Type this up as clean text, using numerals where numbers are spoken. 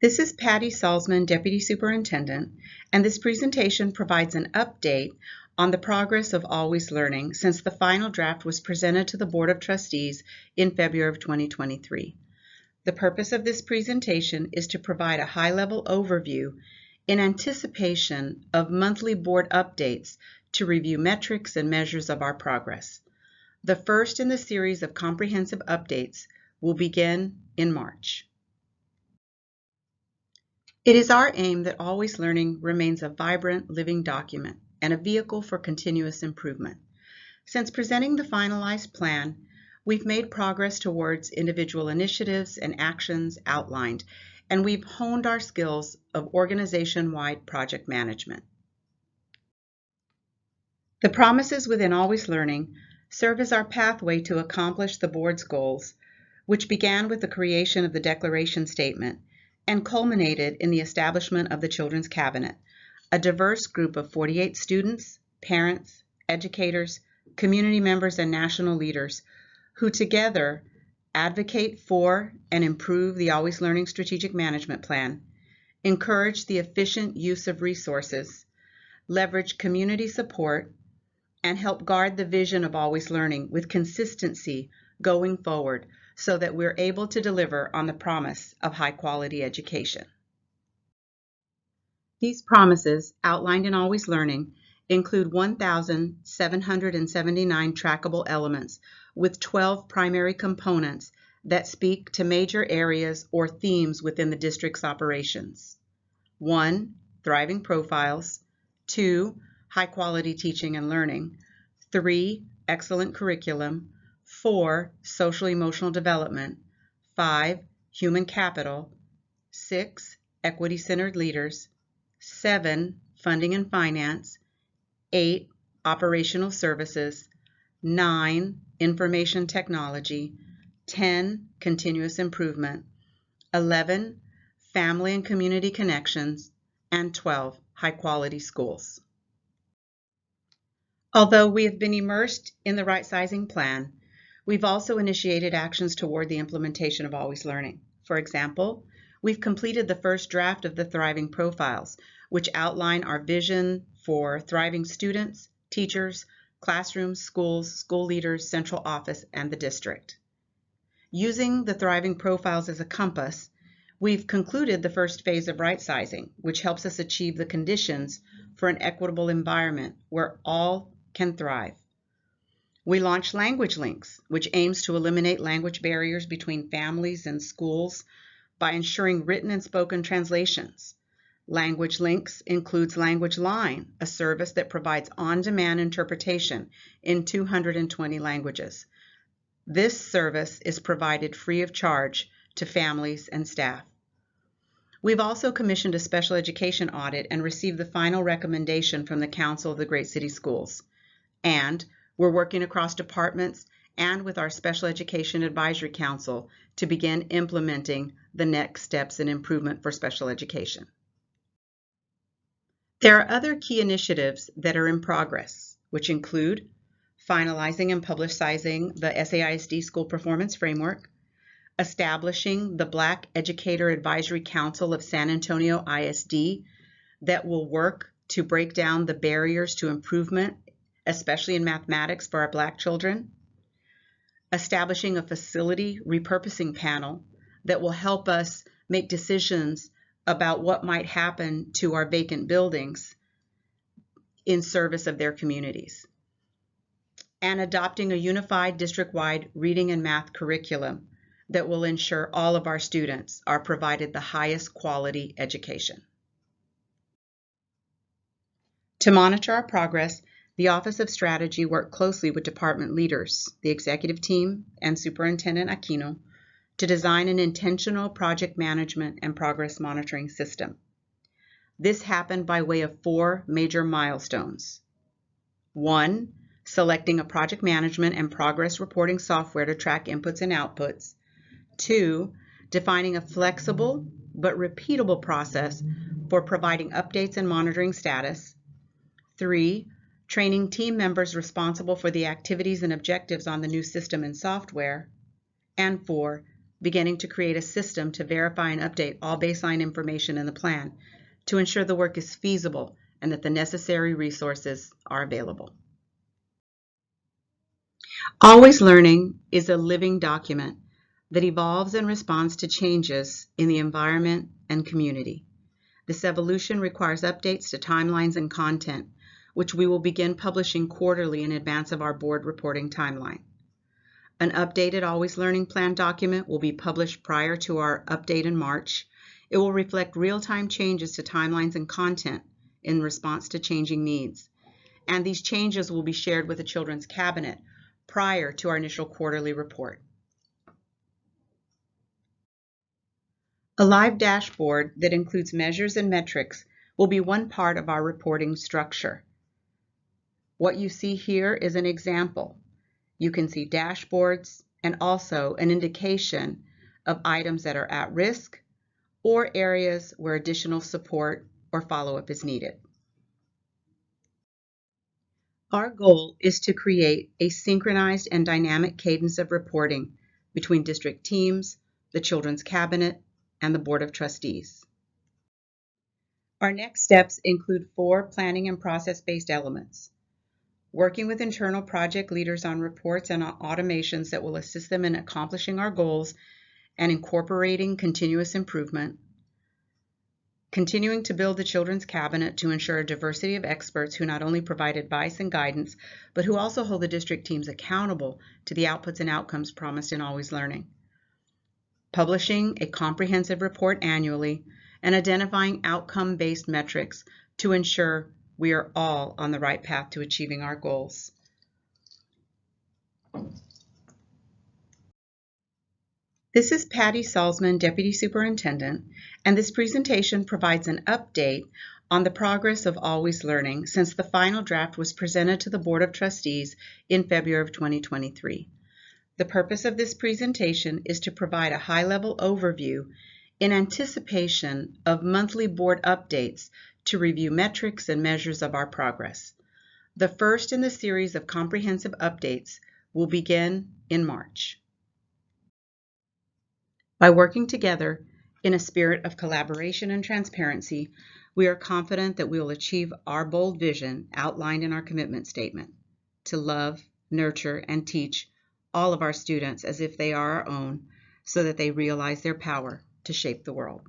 This is Patty Salzman, Deputy Superintendent, and this presentation provides an update on the progress of Always Learning since the final draft was presented to the Board of Trustees in February of 2023. The purpose of this presentation is to provide a high-level overview in anticipation of monthly board updates to review metrics and measures of our progress. The first in the series of comprehensive updates will begin in March. It is our aim that Always Learning remains a vibrant, living document and a vehicle for continuous improvement. Since presenting the finalized plan, we've made progress towards individual initiatives and actions outlined, and we've honed our skills of organization-wide project management. The promises within Always Learning serve as our pathway to accomplish the board's goals, which began with the creation of the Declaration Statement and culminated in the establishment of the Children's Cabinet, a diverse group of 48 students, parents, educators, community members, and national leaders who together advocate for and improve the Always Learning Strategic Management Plan, encourage the efficient use of resources, leverage community support, and help guard the vision of Always Learning with consistency going forward so that we're able to deliver on the promise of high-quality education. These promises, outlined in Always Learning, include 1,779 trackable elements with 12 primary components that speak to major areas or themes within the district's operations. 1. Thriving profiles. 2. High-quality teaching and learning. 3. Excellent curriculum. 4. Social-emotional development. 5. Human capital. 6. Equity-centered leaders. 7. Funding and finance. 8. Operational services. 9. Information technology. 10. Continuous improvement. 11. Family and community connections. And 12. High-quality schools. Although we have been immersed in the right-sizing plan, we've also initiated actions toward the implementation of Always Learning. For example, we've completed the first draft of the Thriving Profiles, which outline our vision for thriving students, teachers, classrooms, schools, school leaders, central office, and the district. Using the Thriving Profiles as a compass, we've concluded the first phase of right-sizing, which helps us achieve the conditions for an equitable environment where all can thrive. We launched Language Links, which aims to eliminate language barriers between families and schools by ensuring written and spoken translations. Language Links includes Language Line, a service that provides on-demand interpretation in 220 languages. This service is provided free of charge to families and staff. We've also commissioned a special education audit and received the final recommendation from the Council of the Great City Schools. And we're working across departments and with our Special Education Advisory Council to begin implementing the next steps in improvement for special education. There are other key initiatives that are in progress, which include finalizing and publicizing the SAISD School Performance Framework, establishing the Black Educator Advisory Council of San Antonio ISD that will work to break down the barriers to improvement, especially in mathematics for our Black children, establishing a facility repurposing panel that will help us make decisions about what might happen to our vacant buildings in service of their communities, and adopting a unified district-wide reading and math curriculum that will ensure all of our students are provided the highest quality education. To monitor our progress, the Office of Strategy worked closely with department leaders, the executive team, and Superintendent Aquino to design an intentional project management and progress monitoring system. This happened by way of 4 major milestones. 1, selecting a project management and progress reporting software to track inputs and outputs. 2, defining a flexible but repeatable process for providing updates and monitoring status. 3, training team members responsible for the activities and objectives on the new system and software. And 4, beginning to create a system to verify and update all baseline information in the plan to ensure the work is feasible and that the necessary resources are available. Always Learning is a living document that evolves and responds to changes in the environment and community. This evolution requires updates to timelines and content, which we will begin publishing quarterly in advance of our board reporting timeline. An updated Always Learning Plan document will be published prior to our update in March. It will reflect real-time changes to timelines and content in response to changing needs. And these changes will be shared with the Children's Cabinet prior to our initial quarterly report. A live dashboard that includes measures and metrics will be one part of our reporting structure. What you see here is an example. You can see dashboards and also an indication of items that are at risk or areas where additional support or follow-up is needed. Our goal is to create a synchronized and dynamic cadence of reporting between district teams, the Children's Cabinet, and the Board of Trustees. Our next steps include 4 planning and process-based elements. Working with internal project leaders on reports and automations that will assist them in accomplishing our goals and incorporating continuous improvement. Continuing to build the Children's Cabinet to ensure a diversity of experts who not only provide advice and guidance, but who also hold the district teams accountable to the outputs and outcomes promised in Always Learning. Publishing a comprehensive report annually and identifying outcome-based metrics to ensure we are all on the right path to achieving our goals. This is Patty Salzman, Deputy Superintendent, and this presentation provides an update on the progress of Always Learning since the final draft was presented to the Board of Trustees in February of 2023. The purpose of this presentation is to provide a high-level overview in anticipation of monthly board updates to review metrics and measures of our progress. The first in the series of comprehensive updates will begin in March. By working together in a spirit of collaboration and transparency, we are confident that we will achieve our bold vision outlined in our commitment statement to love, nurture, and teach all of our students as if they are our own, so that they realize their power to shape the world.